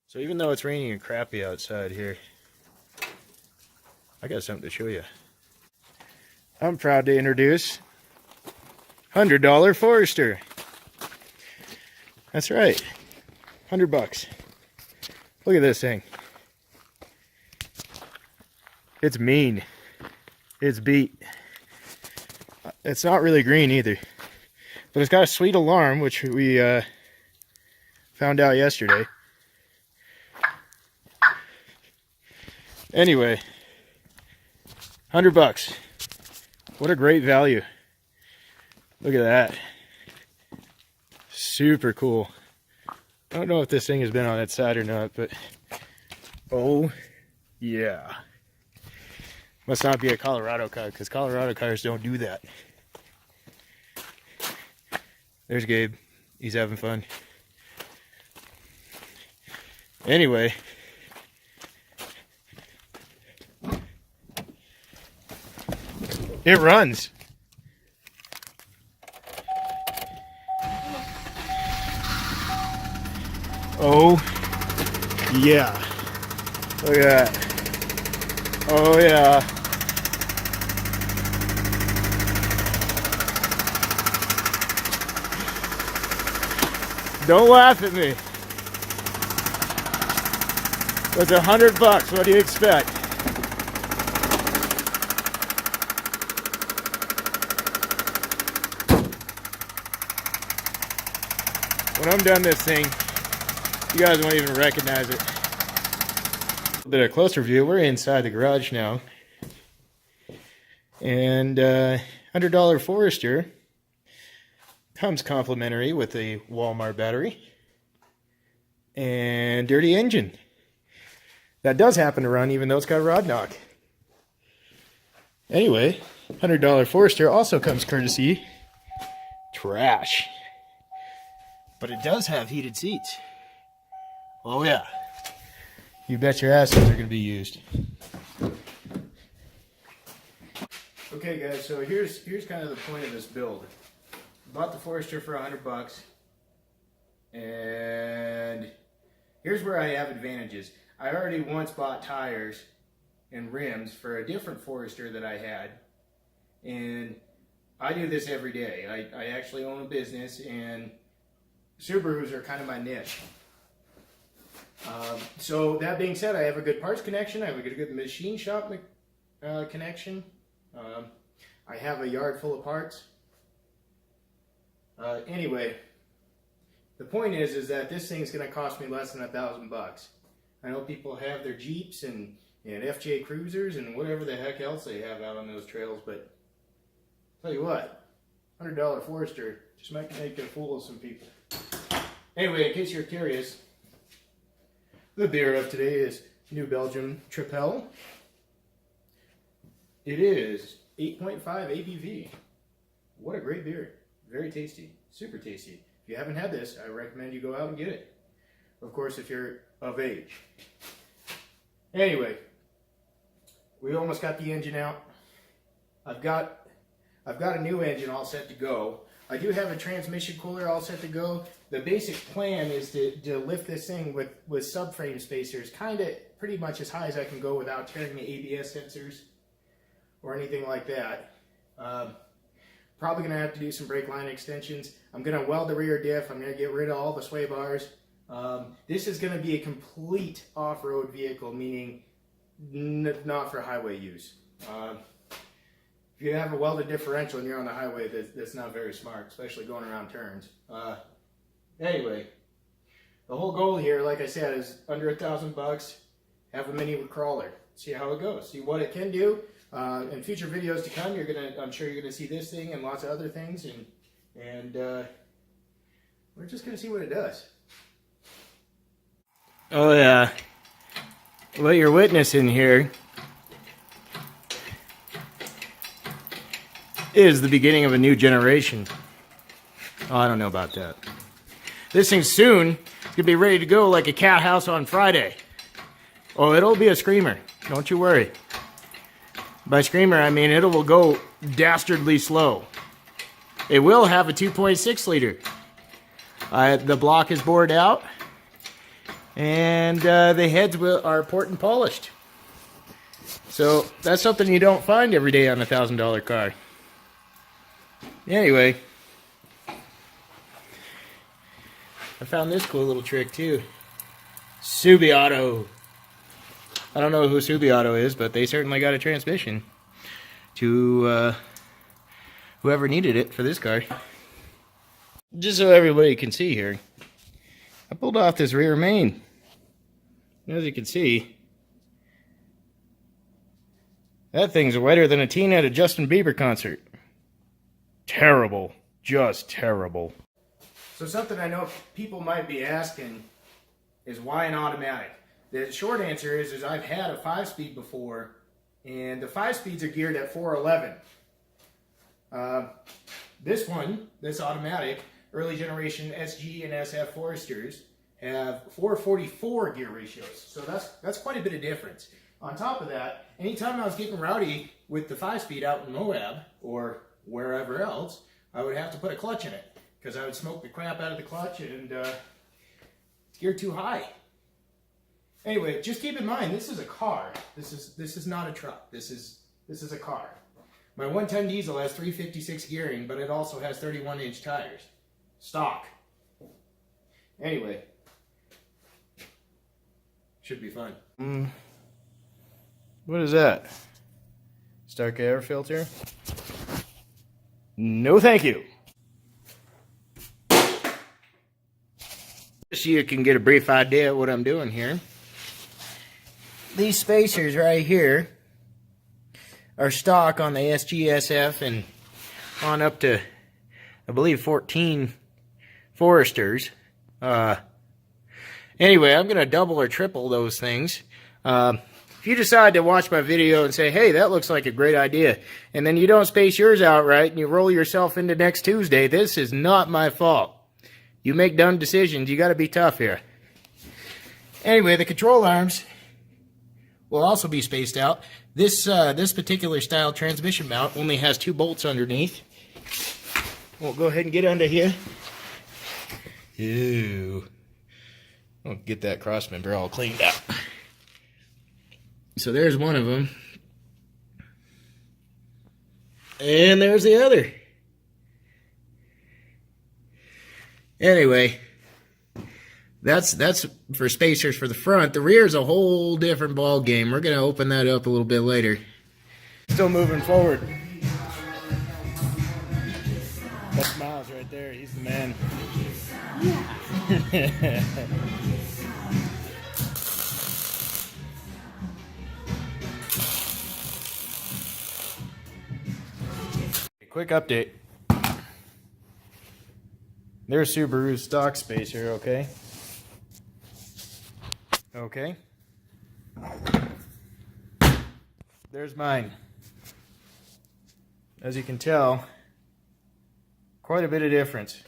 So even though it's raining and crappy outside here, I got something to show you. I'm proud to introduce $100 Forester. That's right, $100. Look at this thing. It's mean. It's beat. It's not really green either, but it's got a sweet alarm, which we found out yesterday. Anyway, $100. What a great value. Look at that. Super cool. I don't know if this thing has been on its side or not, but oh yeah. Must not be a Colorado car, because Colorado cars don't do that. There's Gabe. He's having fun. Anyway. It runs. Oh, yeah. Look at that. Oh, yeah. Don't laugh at me. That's $100. What do you expect? When I'm done this thing, you guys won't even recognize it. A bit of a closer view. We're inside the garage now. And $100 Forester comes complimentary with a Walmart battery and dirty engine. That does happen to run even though it's got a rod knock. Anyway, $100 Forester also comes courtesy trash. But it does have heated seats. Oh yeah. You bet your ass those are going to be used. Okay guys, so here's kind of the point of this build. Bought the Forester for $100, and here's where I have advantages. I already once bought tires and rims for a different Forester that I had, and I do this every day. I actually own a business, and Subarus are kind of my niche. So that being said, I have a good parts connection. I have a good machine shop connection. I have a yard full of parts. Anyway, the point is that this thing's going to cost me less than $1,000. I know people have their Jeeps and FJ Cruisers and whatever the heck else they have out on those trails, but tell you what, $100 Forester just might make a fool of some people. Anyway, in case you're curious, the beer of today is New Belgium Tripel. It is 8.5 ABV. What a great beer. Very tasty. Super tasty. If you haven't had this, I recommend you go out and get it. Of course, if you're of age. Anyway, we almost got the engine out. I've got a new engine all set to go. I do have a transmission cooler all set to go. The basic plan is to lift this thing with subframe spacers, kind of pretty much as high as I can go without tearing the ABS sensors or anything like that. Probably going to have to do some brake line extensions. I'm going to weld the rear diff. I'm going to get rid of all the sway bars. This is going to be a complete off-road vehicle, meaning not for highway use. If you have a welded differential and you're on the highway, that's not very smart, especially going around turns. Anyway, the whole goal here, like I said, is under $1,000. Have a mini crawler. See how it goes. See what it can do. In future videos to come, I'm sure you're gonna see this thing and lots of other things, and we're just gonna see what it does. Oh yeah, what you're witnessing here is the beginning of a new generation. Oh, I don't know about that. This thing soon is gonna be ready to go like a cat house on Friday. Oh, it'll be a screamer. Don't you worry. By screamer, I mean it will go dastardly slow. It will have a 2.6 liter. The block is bored out. And the heads are port and polished. So that's something you don't find every day on a $1,000 car. Anyway, I found this cool little trick too. Subiauto. I don't know who Subiauto is, but they certainly got a transmission to whoever needed it for this car. Just so everybody can see here, I pulled off this rear main. As you can see, that thing's wetter than a teen at a Justin Bieber concert. Terrible. Just terrible. So something I know people might be asking is why an automatic? The short answer is I've had a 5-speed before, and the 5-speeds are geared at 411. This automatic, early generation SG and SF Foresters, have 444 gear ratios. So that's quite a bit of difference. On top of that, anytime I was getting rowdy with the 5-speed out in Moab or wherever else, I would have to put a clutch in it because I would smoke the crap out of the clutch and it's geared too high. Anyway, just keep in mind, this is a car. This is not a truck. This is a car. My 110 diesel has 356 gearing, but it also has 31-inch tires. Stock. Anyway, should be fun. What is that? Stark air filter? No, thank you. Just so you can get a brief idea of what I'm doing here. These spacers right here are stock on the SGSF and on up to, I believe, 14 Foresters. Anyway, I'm going to double or triple those things. If you decide to watch my video and say, hey, that looks like a great idea, and then you don't space yours out right and you roll yourself into next Tuesday, this is not my fault. You make dumb decisions. You got to be tough here. Anyway, the control arms will also be spaced out. This particular style transmission mount only has 2 bolts underneath. We'll go ahead and get under here. Ew. I'll get that cross member all cleaned out. So there's one of them. And there's the other. Anyway, that's for spacers for the front. The rear is a whole different ball game. We're going to open that up a little bit later. Still moving forward. That's Miles right there. He's the man. Yeah. Quick update. There's Subaru's stock spacer, okay? Okay. There's mine. As you can tell, quite a bit of difference.